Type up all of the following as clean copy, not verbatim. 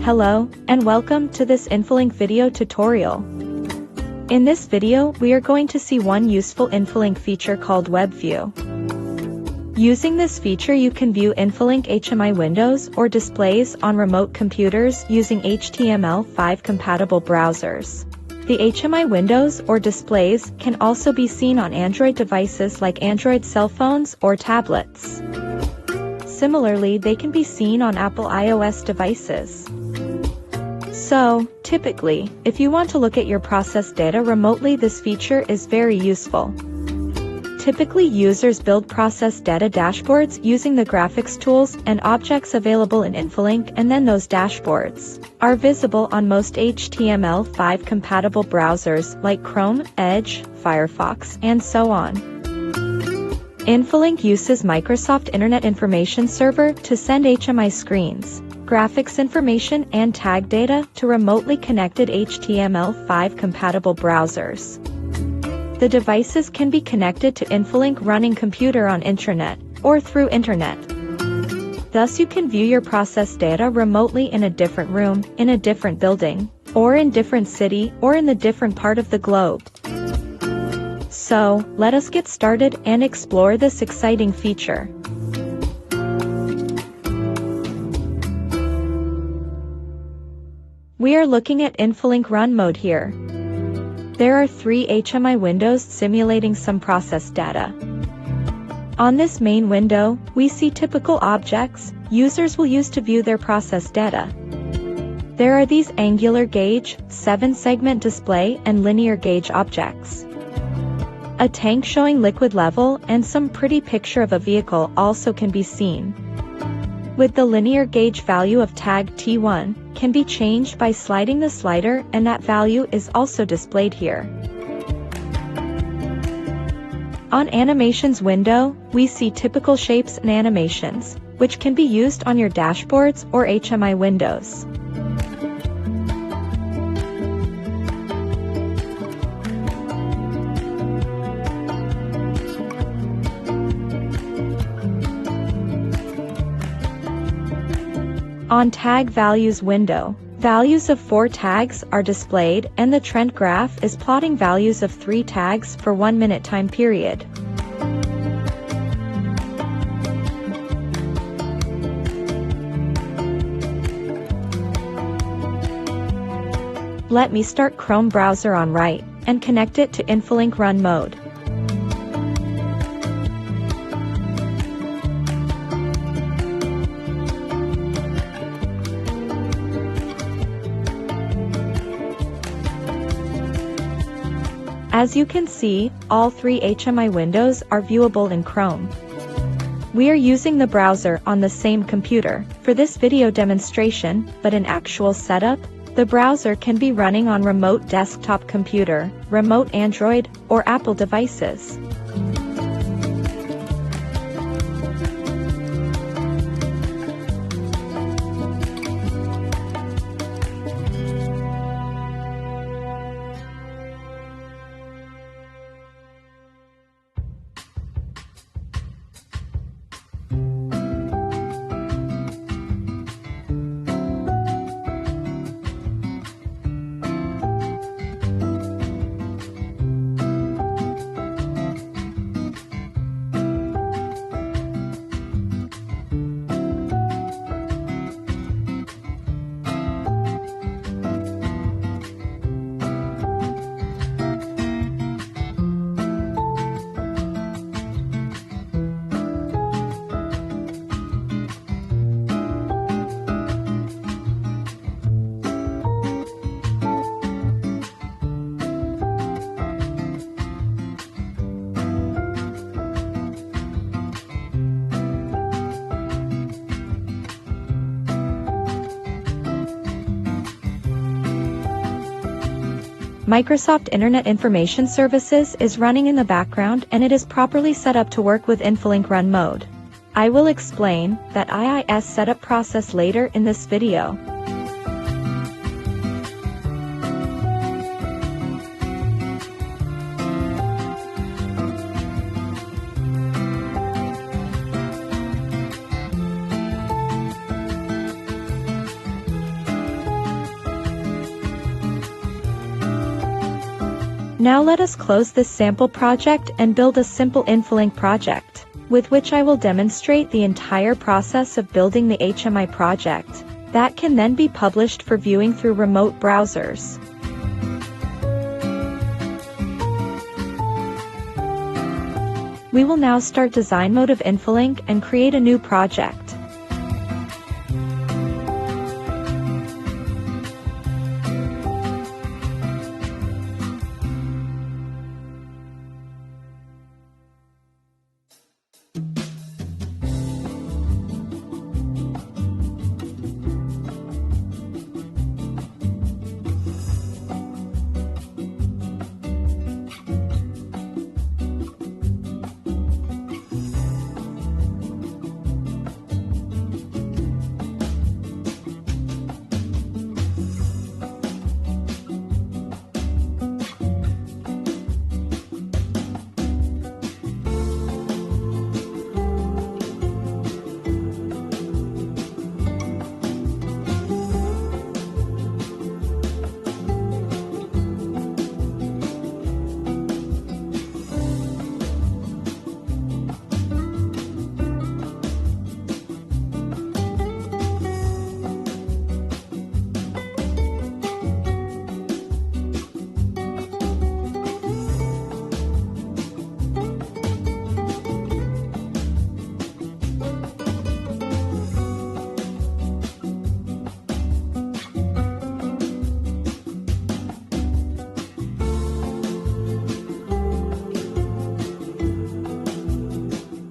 Hello, and welcome to this Infilink video tutorial. In this video, we are going to see one useful Infilink feature called Web View. Using this feature you can view Infilink HMI windows or displays on remote computers using HTML5 compatible browsers. The HMI windows or displays can also be seen on Android devices like Android cell phones or tablets. Similarly, they can be seen on Apple iOS devices. So, typically, if you want to look at your process data remotely, this feature is very useful. Typically, users build process data dashboards using the graphics tools and objects available in Infilink, and then those dashboards are visible on most HTML5 compatible browsers like Chrome, Edge, Firefox, and so on. Infilink uses Microsoft Internet Information Server to send HMI screens, graphics information and tag data to remotely connected HTML5 compatible browsers. The devices can be connected to Infilink running computer on intranet or through internet. Thus you can view your process data remotely in a different room, in a different building, or in different city, or in the different part of the globe. So, let us get started and explore this exciting feature. We are looking at Infilink Run mode here. There are 3 HMI windows simulating some process data. On this main window, we see typical objects users will use to view their process data. There are these angular gauge, 7-segment display and linear gauge objects. A tank showing liquid level and some pretty picture of a vehicle also can be seen. With the linear gauge value of tag T1, can be changed by sliding the slider, and that value is also displayed here. On Animations window, we see typical shapes and animations, which can be used on your dashboards or HMI windows. On Tag Values window, values of 4 tags are displayed, and the trend graph is plotting values of 3 tags for 1 minute time period. Let me start Chrome browser on right, and connect it to Infilink Run mode. As you can see, all 3 HMI windows are viewable in Chrome. We are using the browser on the same computer for this video demonstration, but in actual setup, the browser can be running on remote desktop computer, remote Android, or Apple devices. Microsoft Internet Information Services is running in the background, and it is properly set up to work with Infilink Run mode. I will explain that IIS setup process later in this video. Now let us close this sample project and build a simple Infilink project, with which I will demonstrate the entire process of building the HMI project, that can then be published for viewing through remote browsers. We will now start design mode of Infilink and create a new project.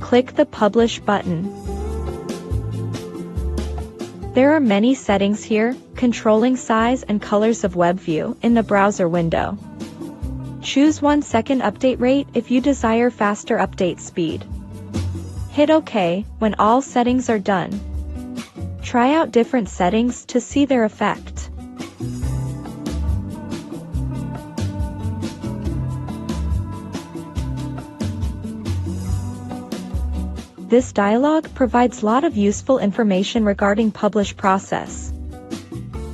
Click the Publish button. There are many settings here, controlling size and colors of WebView in the browser window. Choose 1-second update rate if you desire faster update speed. Hit OK when all settings are done. Try out different settings to see their effect. This dialog provides a lot of useful information regarding publish process.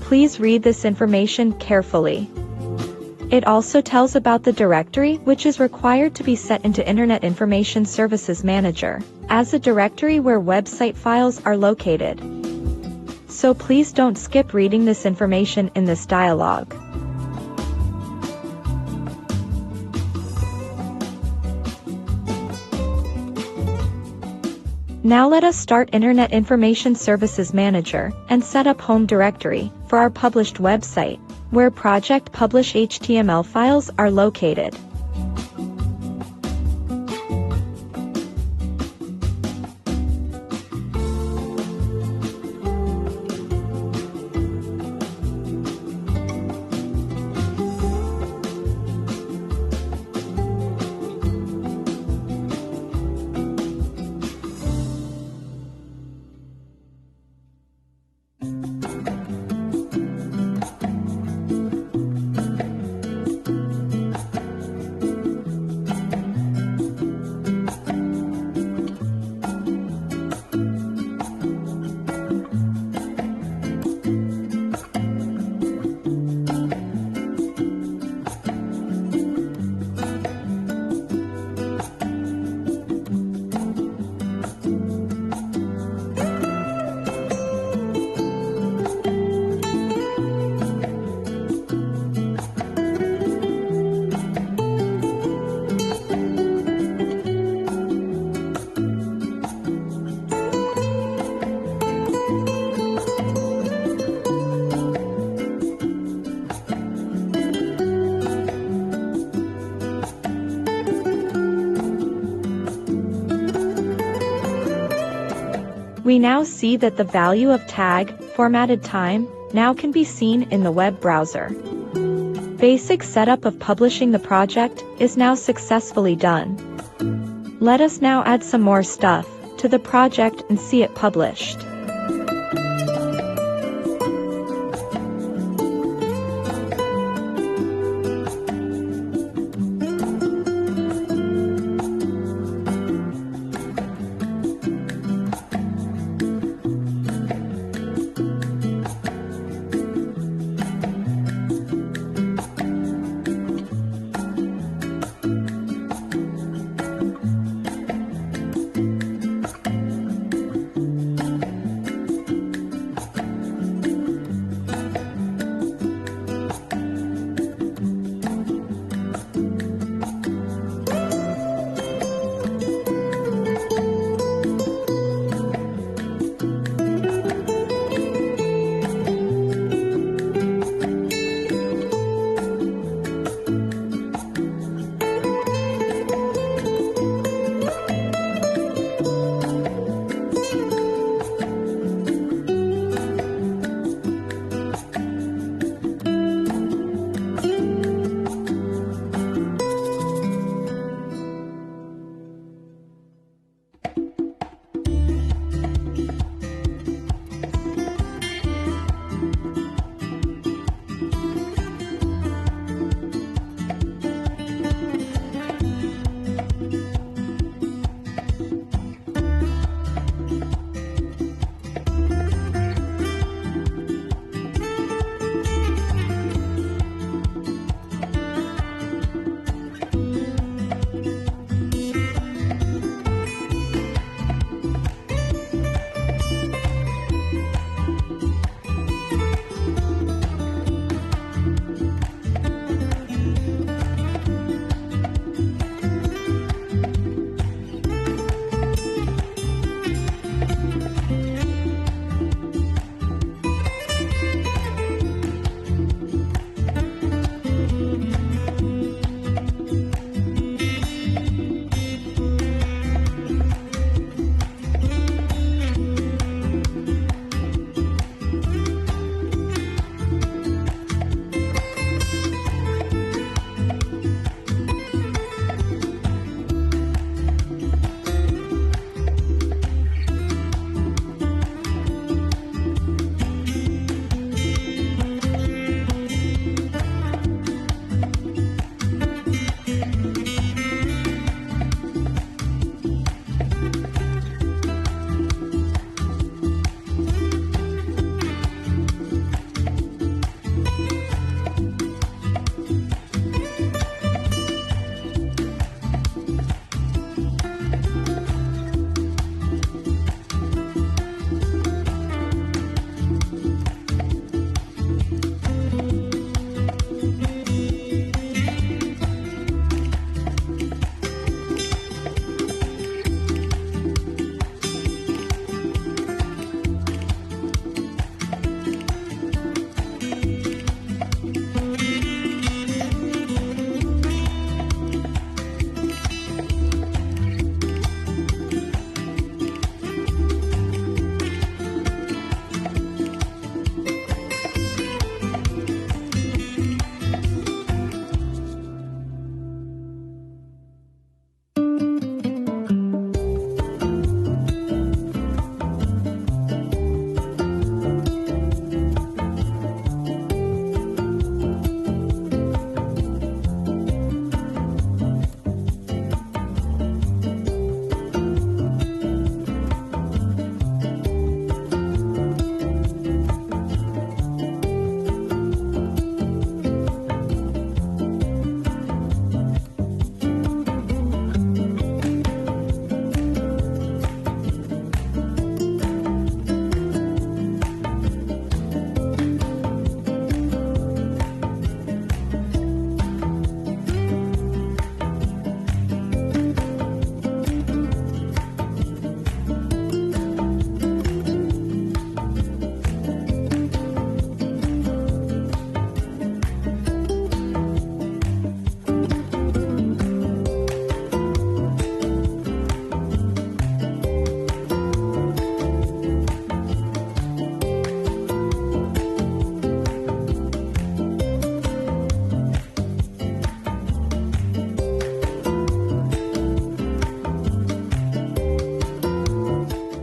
Please read this information carefully. It also tells about the directory which is required to be set into Internet Information Services Manager, as a directory where website files are located. So please don't skip reading this information in this dialog. Now let us start Internet Information Services Manager and set up home directory for our published website, where project publish HTML files are located. We now see that the value of tag, formatted time, now can be seen in the web browser. Basic setup of publishing the project is now successfully done. Let us now add some more stuff to the project and see it published.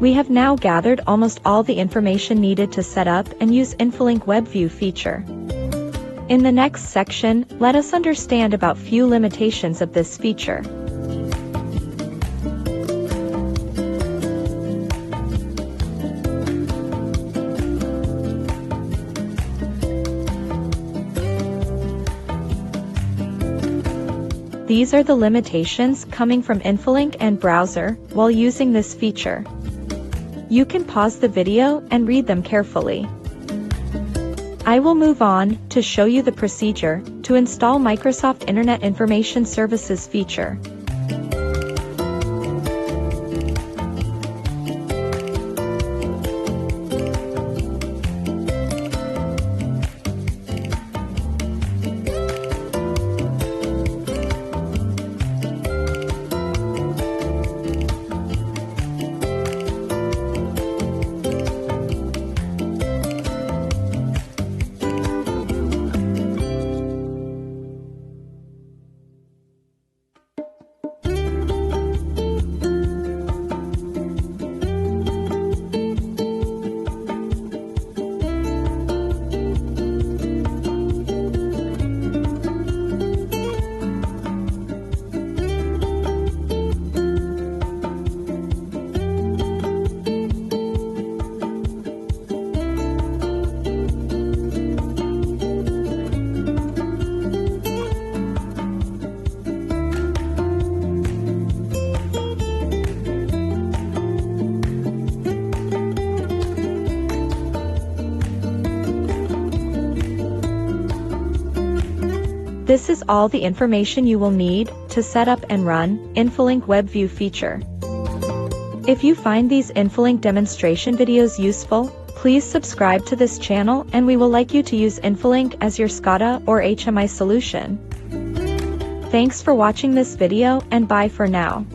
We have now gathered almost all the information needed to set up and use Infilink WebView feature. In the next section, let us understand about few limitations of this feature. These are the limitations coming from Infilink and browser while using this feature. You can pause the video and read them carefully. I will move on to show you the procedure to install Microsoft Internet Information Services feature. This is all the information you will need to set up and run Infilink WebView feature. If you find these Infilink demonstration videos useful, please subscribe to this channel and we will like you to use Infilink as your SCADA or HMI solution. Thanks for watching this video and bye for now.